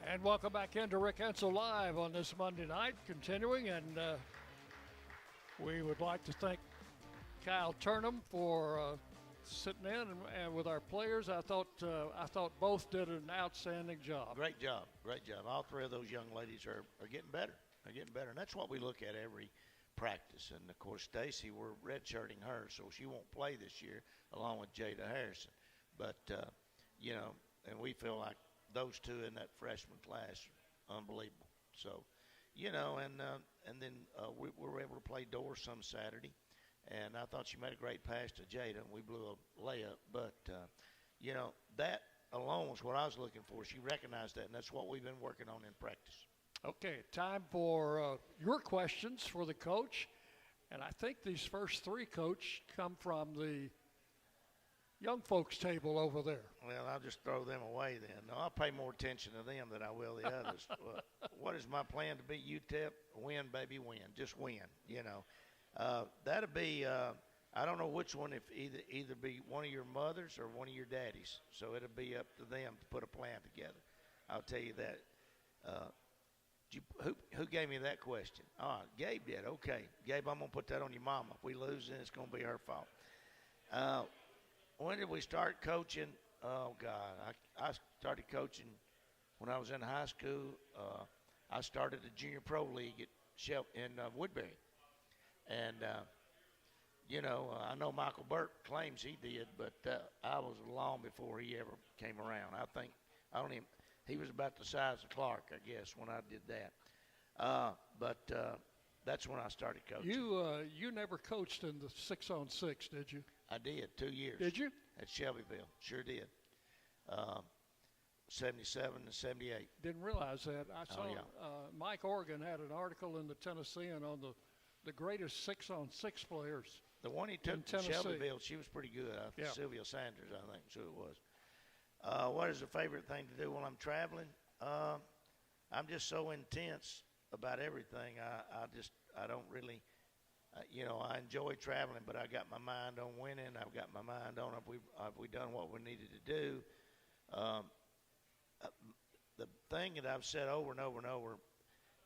And welcome back into Rick Insell Live on this Monday night, continuing, and we would like to thank Kyle Turnham for sitting in and with our players. I thought both did an outstanding job. Great job. All three of those young ladies are getting better. And that's what we look at every practice. And of course, Stacy, we're redshirting her, so she won't play this year along with Jada Harrison. But and we feel like those two in that freshman class, unbelievable. So, and then we were able to play Doris some Saturday, and I thought she made a great pass to Jada, and we blew a layup. But that alone was what I was looking for. She recognized that, and that's what we've been working on in practice. Okay, time for your questions for the coach. And I think these first three, Coach, come from the young folks table over there. Well, I'll just throw them away then. No, I'll pay more attention to them than I will the others. What is my plan to beat UTEP? Win, baby, win. Just win, That'll be I don't know which one, if either be one of your mothers or one of your daddies. So it'll be up to them to put a plan together. I'll tell you that. Who gave me that question? Gabe did. Okay. Gabe, I'm going to put that on your mama. If we lose, then it's going to be her fault. When did we start coaching? Oh, God. I started coaching when I was in high school. I started the Junior Pro League in Woodbury. And, I know Michael Burke claims he did, but I was long before he ever came around. He was about the size of Clark, I guess, when I did that. But that's when I started coaching. You never coached in the 6-on-6, did you? I did, 2 years. Did you? At Shelbyville, sure did. 77 and 78. Didn't realize that. I saw Mike Organ had an article in the Tennessean on the greatest 6-on-6 players. The one he took to Shelbyville, she was pretty good. Sylvia Sanders, I think, so it was. What is the favorite thing to do while I'm traveling? I'm just so intense about everything. I enjoy traveling, but I got my mind on winning. I've got my mind on have we done what we needed to do. The thing that I've said over and over and over,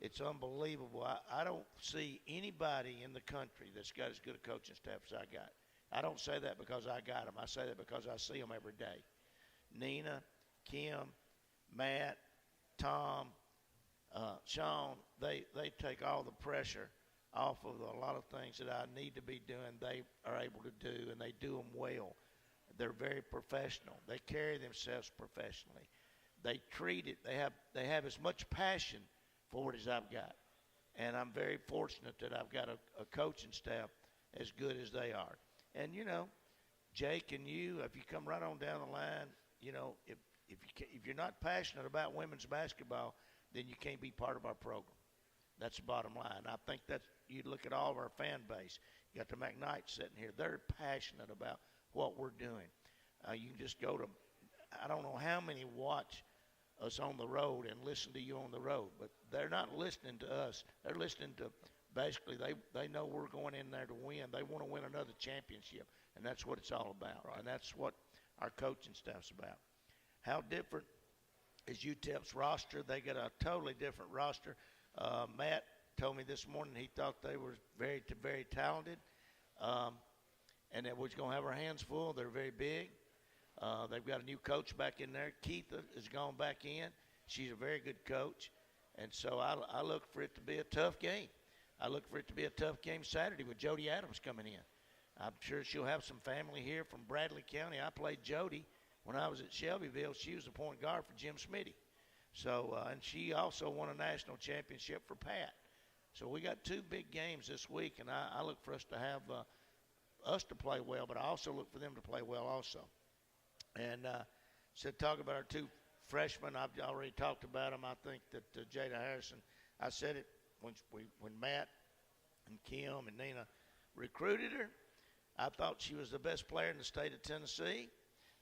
it's unbelievable. I don't see anybody in the country that's got as good a coaching staff as I got. I don't say that because I got them. I say that because I see them every day. Nina, Kim, Matt, Tom, Sean, they take all the pressure off of a lot of things that I need to be doing. They are able to do, and they do them well. They're very professional. They carry themselves professionally. They treat it. They have as much passion for it as I've got, and I'm very fortunate that I've got a coaching staff as good as they are. And Jake and you, if you come right on down the line, if you're not passionate about women's basketball, then you can't be part of our program. That's the bottom line. I think you look at all of our fan base. You got the McKnights sitting here. They're passionate about what we're doing. You can just go to, I don't know how many watch us on the road and listen to you on the road, but they're not listening to us. They're listening to, basically, they know we're going in there to win. They want to win another championship, and that's what it's all about. Right. And that's what our coaching staff's about. How different is UTEP's roster? They got a totally different roster. Matt told me this morning he thought they were very, very talented, and that we're going to have our hands full. They're very big. They've got a new coach back in there. Keith has gone back in. She's a very good coach. And so I look for it to be a tough game. I look for it to be a tough game Saturday with Jody Adams coming in. I'm sure she'll have some family here from Bradley County. I played Jody when I was at Shelbyville. She was the point guard for Jim Smitty. So, and she also won a national championship for Pat. So we got two big games this week, and I look for us to have us to play well, but I also look for them to play well also. And talk about our two freshmen. I've already talked about them. I think that Jada Harrison, I said it when Matt and Kim and Nina recruited her. I thought she was the best player in the state of Tennessee.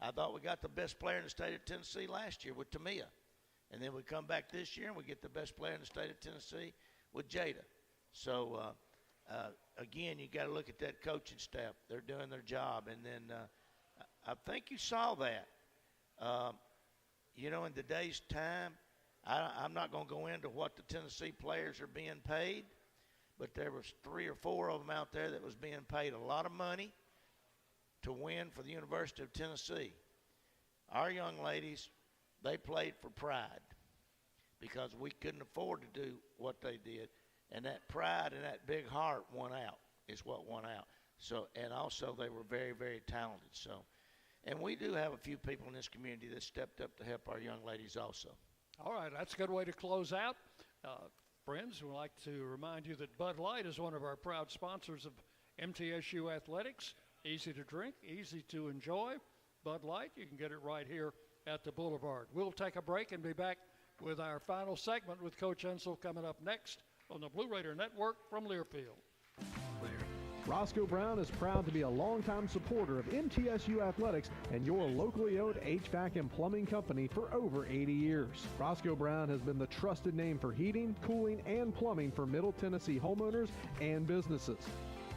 I thought we got the best player in the state of Tennessee last year with Tamia. And then we come back this year and we get the best player in the state of Tennessee with Jada. So, again, you got to look at that coaching staff. They're doing their job. And then I think you saw that. In today's time, I'm not going to go into what the Tennessee players are being paid, but there was 3 or 4 of them out there that was being paid a lot of money to win for the University of Tennessee. Our young ladies, they played for pride because we couldn't afford to do what they did. And that pride and that big heart won out, is what won out. So, and also they were very, very talented. So, and we do have a few people in this community that stepped up to help our young ladies also. All right, that's a good way to close out. Friends, we'd like to remind you that Bud Light is one of our proud sponsors of MTSU Athletics. Easy to drink, easy to enjoy. Bud Light, you can get it right here at the Boulevard. We'll take a break and be back with our final segment with Coach Insell coming up next on the Blue Raider Network from Learfield. Roscoe Brown is proud to be a longtime supporter of MTSU Athletics and your locally owned HVAC and plumbing company for over 80 years. Roscoe Brown has been the trusted name for heating, cooling, and plumbing for Middle Tennessee homeowners and businesses.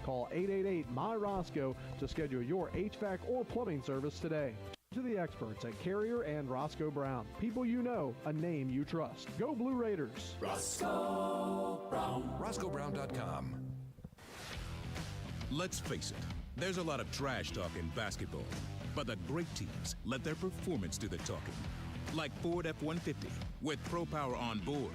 Call 888-MY-ROSCOE to schedule your HVAC or plumbing service today. To the experts at Carrier and Roscoe Brown. People you know, a name you trust. Go Blue Raiders. Roscoe Brown. RoscoeBrown.com. Let's face it, there's a lot of trash talk in basketball, but the great teams let their performance do the talking. Like Ford F-150 with Pro Power on board,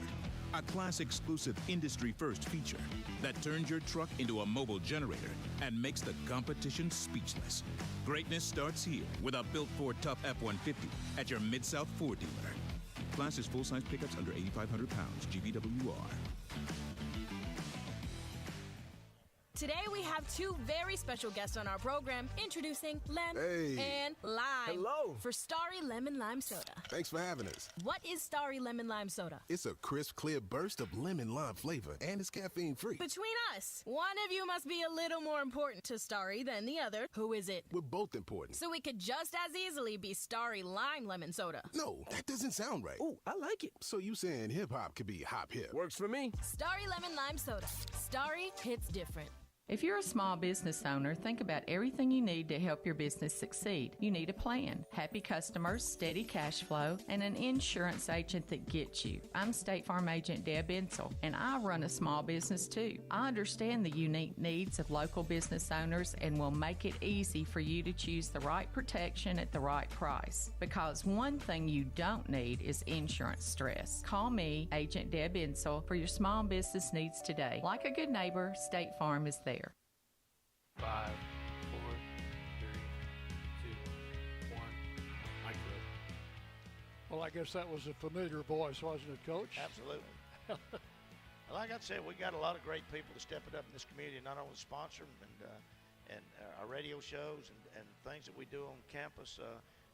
a class-exclusive industry-first feature that turns your truck into a mobile generator and makes the competition speechless. Greatness starts here with a built Ford Tough F-150 at your Mid-South Ford dealer. Class is full-size pickups under 8,500 pounds, GVWR. Today we have two very special guests on our program, introducing Lem and Lime. Hello. For Starry Lemon Lime Soda. Thanks for having us. What is Starry Lemon Lime Soda? It's a crisp, clear burst of lemon lime flavor, and it's caffeine-free. Between us, one of you must be a little more important to Starry than the other. Who is it? We're both important. So it could just as easily be Starry Lime Lemon Soda. No, that doesn't sound right. Oh, I like it. So you saying hip-hop could be hop-hip. Works for me. Starry Lemon Lime Soda. Starry hits different. If you're a small business owner, think about everything you need to help your business succeed. You need a plan, happy customers, steady cash flow, and an insurance agent that gets you. I'm State Farm Agent Deb Insell, and I run a small business too. I understand the unique needs of local business owners and will make it easy for you to choose the right protection at the right price. Because one thing you don't need is insurance stress. Call me, Agent Deb Insell, for your small business needs today. Like a good neighbor, State Farm is there. 5, 4, 3, 2, 1. Mike Wood. Well, I guess that was a familiar voice, wasn't it, Coach? Absolutely. Like I said, we got a lot of great people that stepping up in this community, not only sponsor them and our radio shows and things that we do on campus.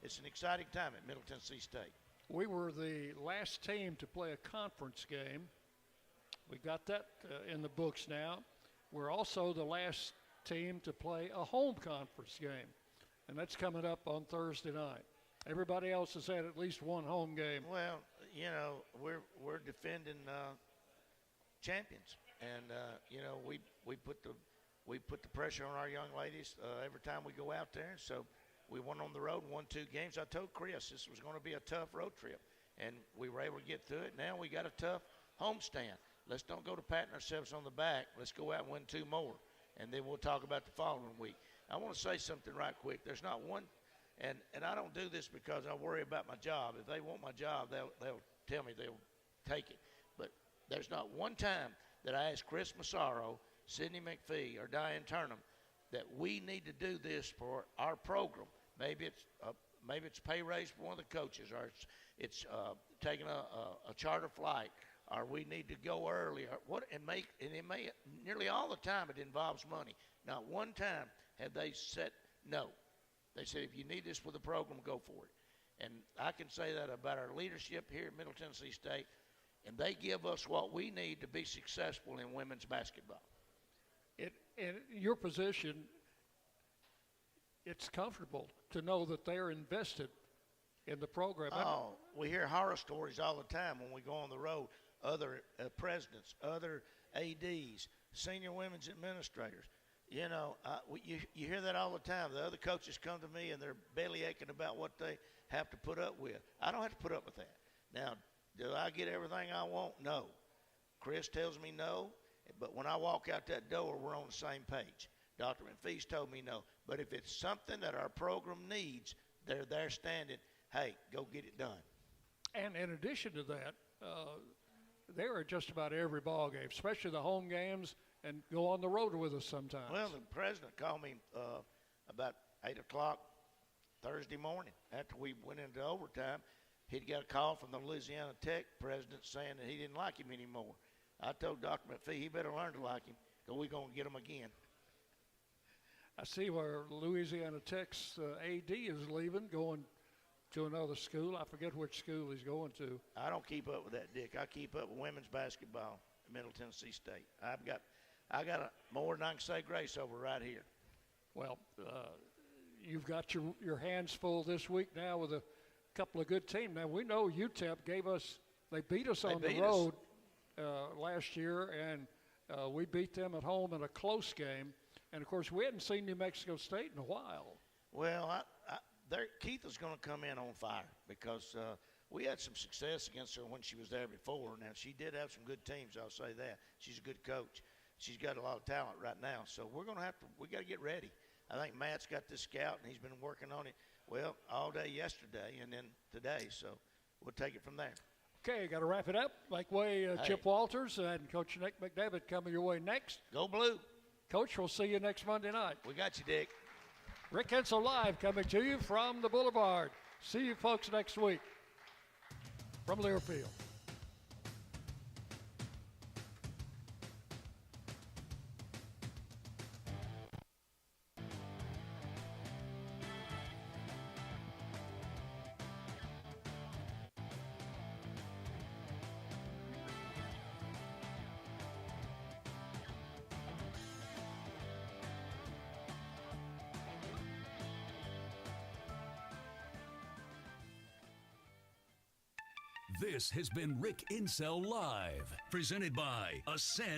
It's an exciting time at Middle Tennessee State. We were the last team to play a conference game. We got that in the books now. We're also the last team to play a home conference game, and that's coming up on Thursday night. Everybody else has had at least one home game. Well, you know, we're defending champions, and you know, we put the pressure on our young ladies every time we go out there. So we went on the road and won 2 games. I told Chris this was going to be a tough road trip, and we were able to get through it. Now we got a tough homestand. Let's don't go to patting ourselves on the back. Let's go out and win 2 more. And then we'll talk about the following week. I want to say something right quick. There's not one, and I don't do this because I worry about my job. If they want my job, they'll tell me they'll take it. But there's not one time that I asked Chris Massaro, Sidney McPhee, or Diane Turnham that we need to do this for our program. Maybe it's pay raise for one of the coaches, or it's taking a charter flight, or we need to go early, or nearly all the time it involves money. Not one time have they said no. They said, if you need this for the program, go for it. And I can say that about our leadership here at Middle Tennessee State, and they give us what we need to be successful in women's basketball. In your position, it's comfortable to know that they're invested in the program. Oh, we hear horror stories all the time when we go on the road. Other presidents, other ADs, senior women's administrators. You know, you hear that all the time. The other coaches come to me and they're belly aching about what they have to put up with. I don't have to put up with that. Now, do I get everything I want? No. Chris tells me no, but when I walk out that door, we're on the same page. Dr. McPhee's told me no. But if it's something that our program needs, they're there standing, hey, go get it done. And in addition to that, they are at just about every ball game, especially the home games, and go on the road with us sometimes. Well, the president called me about 8 o'clock Thursday morning after we went into overtime. He'd got a call from the Louisiana Tech president saying that he didn't like him anymore. I told Dr. McPhee he better learn to like him, because we're going to get him again. I see where Louisiana Tech's AD is leaving, going to another school. I forget which school he's going to. I don't keep up with that, Dick. I keep up with women's basketball at Middle Tennessee State. I got more than I can say grace over right here. Well, you've got your hands full this week now with a couple of good teams. Now, we know UTEP they beat us on the road last year, and we beat them at home in a close game. And, of course, we hadn't seen New Mexico State in a while. Well, Keith is going to come in on fire because we had some success against her when she was there before. Now, she did have some good teams, I'll say that. She's a good coach. She's got a lot of talent right now. So we got to get ready. I think Matt's got this scout, and he's been working on it, well, all day yesterday and then today. So we'll take it from there. Okay, got to wrap it up. Make way, Chip Walters and Coach Nick McDevitt coming your way next. Go Blue. Coach, we'll see you next Monday night. We got you, Dick. Rick Insell live coming to you from the Boulevard. See you folks next week from Learfield. This has been Rick Insell Live, presented by Ascend.